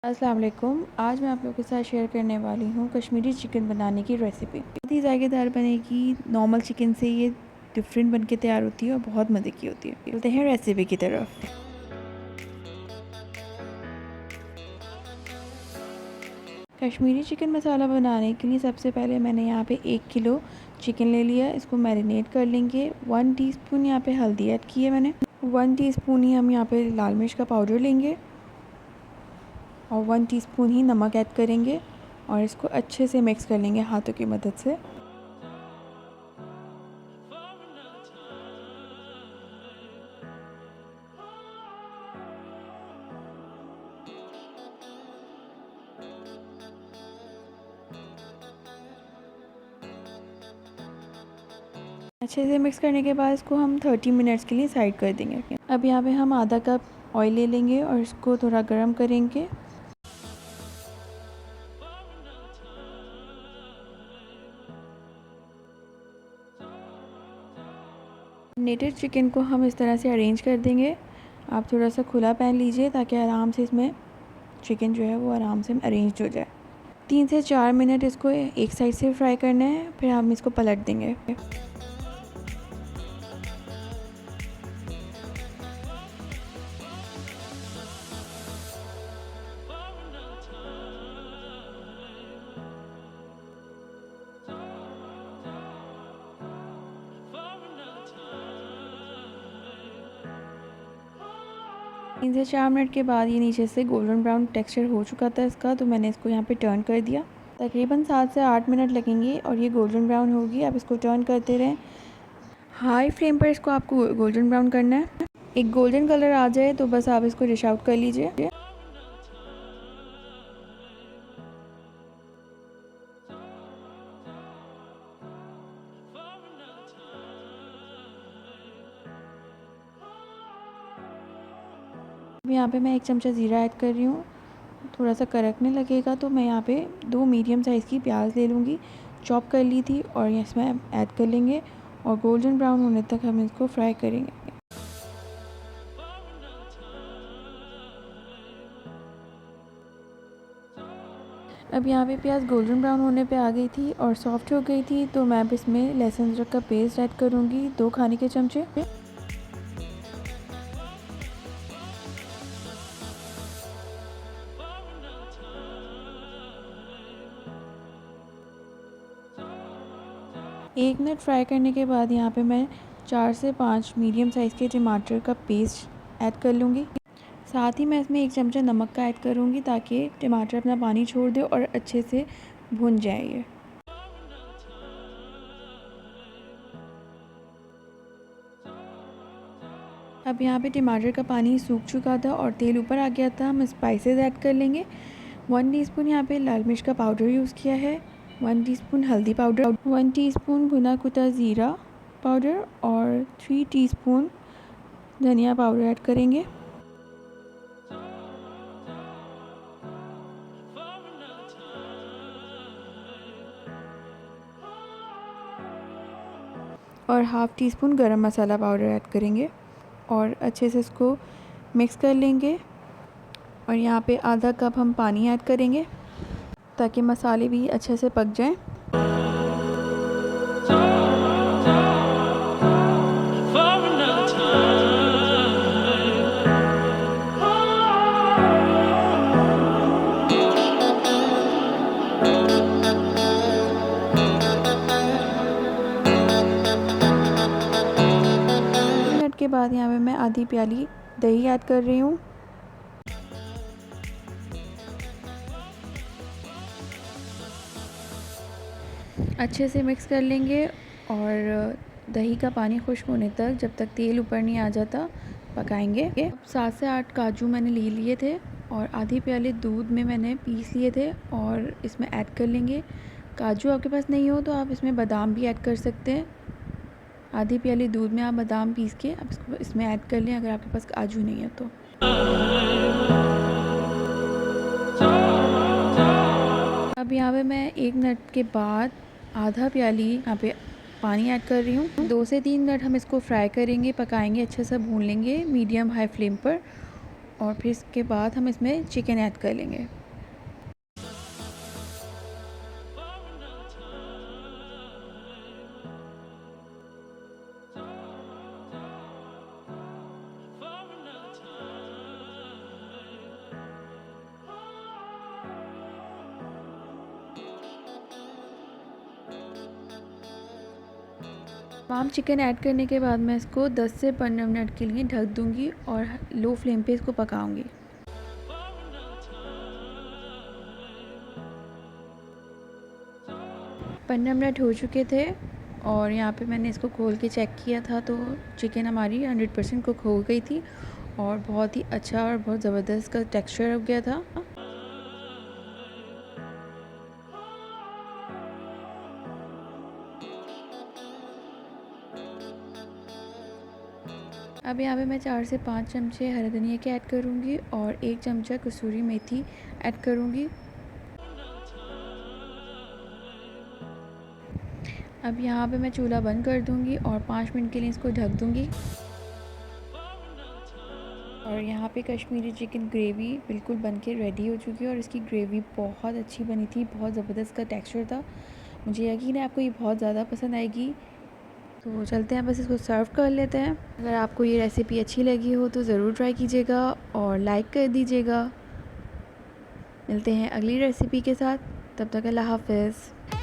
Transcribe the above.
अस्सलाम वालेकुम। आज मैं आप लोगों के साथ शेयर करने वाली हूँ कश्मीरी चिकन बनाने की रेसिपी। बहुत ही ज़ायकेदार बनेगी। नॉर्मल चिकन से ये डिफरेंट बन के तैयार होती है और बहुत मज़े की होती है। चलते हैं रेसिपी की तरफ। कश्मीरी चिकन मसाला बनाने के लिए सबसे पहले मैंने यहाँ पे 1 किलो चिकन ले लिया। इसको मैरिनेट कर लेंगे। 1 टीस्पून यहाँ पे हल्दी ऐड की है मैंने। 1 टीस्पून ही हम यहाँ पे लाल मिर्च का पाउडर लेंगे और 1 टीस्पून ही नमक ऐड करेंगे और इसको अच्छे से मिक्स कर लेंगे हाथों की मदद से। अच्छे से मिक्स करने के बाद इसको हम 30 मिनट्स के लिए साइड कर देंगे। अब यहाँ पे हम आधा कप ऑयल ले लेंगे और इसको थोड़ा गर्म करेंगे। मैरिनेटेड चिकन को हम इस तरह से अरेंज कर देंगे। आप थोड़ा सा खुला पैन लीजिए ताकि आराम से इसमें चिकन जो है वो आराम से अरेंज हो जाए। 3 से 4 मिनट इसको एक साइड से फ्राई करना है, फिर हम इसको पलट देंगे। तीन से 4 मिनट के बाद ये नीचे से गोल्डन ब्राउन टेक्सचर हो चुका था इसका, तो मैंने इसको यहाँ पे टर्न कर दिया। तकरीबन 7 से 8 मिनट लगेंगे और ये गोल्डन ब्राउन होगी। आप इसको टर्न करते रहें। हाई फ्लेम पर इसको आपको गोल्डन ब्राउन करना है। एक गोल्डन कलर आ जाए तो बस आप इसको डिश आउट कर लीजिए। अब यहाँ पे मैं 1 चमचा ज़ीरा ऐड कर रही हूँ। थोड़ा सा कड़कने लगेगा तो मैं यहाँ पे 2 मीडियम साइज़ की प्याज ले लूँगी, चॉप कर ली थी, और इसमें ऐड कर लेंगे और गोल्डन ब्राउन होने तक हम इसको फ्राई करेंगे। अब यहाँ पे प्याज गोल्डन ब्राउन होने पे आ गई थी और सॉफ्ट हो गई थी, तो मैं अब इसमें लहसुन अदरक का पेस्ट ऐड करूँगी 2 खाने के चमचे। एक मिनट फ्राई करने के बाद यहाँ पे मैं 4 से 5 मीडियम साइज़ के टमाटर का पेस्ट ऐड कर लूँगी। साथ ही मैं इसमें 1 चमचा नमक का ऐड करूँगी ताकि टमाटर अपना पानी छोड़ दे और अच्छे से भुन जाए ये। अब यहाँ पे टमाटर का पानी सूख चुका था और तेल ऊपर आ गया था। हम स्पाइसेस ऐड कर लेंगे। 1 टीस्पून यहाँ पे लाल मिर्च का पाउडर यूज़ किया है, 1 टीस्पून हल्दी पाउडर, 1 टीस्पून भुना कुटा ज़ीरा पाउडर और 3 टीस्पून धनिया पाउडर ऐड करेंगे। और हाफ़ टी स्पून गरम मसाला पाउडर ऐड करेंगे और अच्छे से इसको मिक्स कर लेंगे। और यहाँ पे आधा कप हम पानी ऐड करेंगे ताकि मसाले भी अच्छे से पक जाएं। मिनट के बाद यहाँ पे मैं आधी प्याली दही ऐड कर रही हूँ। अच्छे से मिक्स कर लेंगे और दही का पानी खुश्क होने तक, जब तक तेल ऊपर नहीं आ जाता, पकाएंगे। 7 से 8 काजू मैंने ले लिए थे और आधी प्याले दूध में मैंने पीस लिए थे और इसमें ऐड कर लेंगे। काजू आपके पास नहीं हो तो आप इसमें बादाम भी ऐड कर सकते हैं। आधी प्याली दूध में आप बादाम पीस के आप इसको इसमें ऐड कर लें अगर आपके पास काजू नहीं है तो। अब यहाँ पे मैं 1 मिनट के बाद आधा प्याली यहाँ पे पानी ऐड कर रही हूँ। 2 से 3 मिनट हम इसको फ्राई करेंगे, पकाएंगे, अच्छे से भून लेंगे मीडियम हाई फ्लेम पर। और फिर इसके बाद हम इसमें चिकन ऐड कर लेंगे। तमाम चिकन ऐड करने के बाद मैं इसको 10 से 15 मिनट के लिए ढक दूंगी और लो फ्लेम पे इसको पकाऊंगी। पंद्रह मिनट हो चुके थे और यहाँ पे मैंने इसको खोल के चेक किया था तो चिकन हमारी 100% कुक हो गई थी और बहुत ही अच्छा और बहुत ज़बरदस्त का टेक्सचर हो गया था। अब यहाँ पे मैं 4 से 5 चमचे हरे धनिया के ऐड करूँगी और 1 चमचा कसूरी मेथी ऐड करूँगी। अब यहाँ पे मैं चूल्हा बंद कर दूँगी और 5 मिनट के लिए इसको ढक दूँगी। और यहाँ पे कश्मीरी चिकन ग्रेवी बिल्कुल बनके रेडी हो चुकी है और इसकी ग्रेवी बहुत अच्छी बनी थी, बहुत ज़बरदस्त का टेक्सचर था। मुझे यकीन है आपको ये बहुत ज़्यादा पसंद आएगी। तो चलते हैं, बस इसको सर्व कर लेते हैं। अगर आपको ये रेसिपी अच्छी लगी हो तो ज़रूर ट्राई कीजिएगा और लाइक कर दीजिएगा। मिलते हैं अगली रेसिपी के साथ, तब तक अल्लाह हाफ़िज़।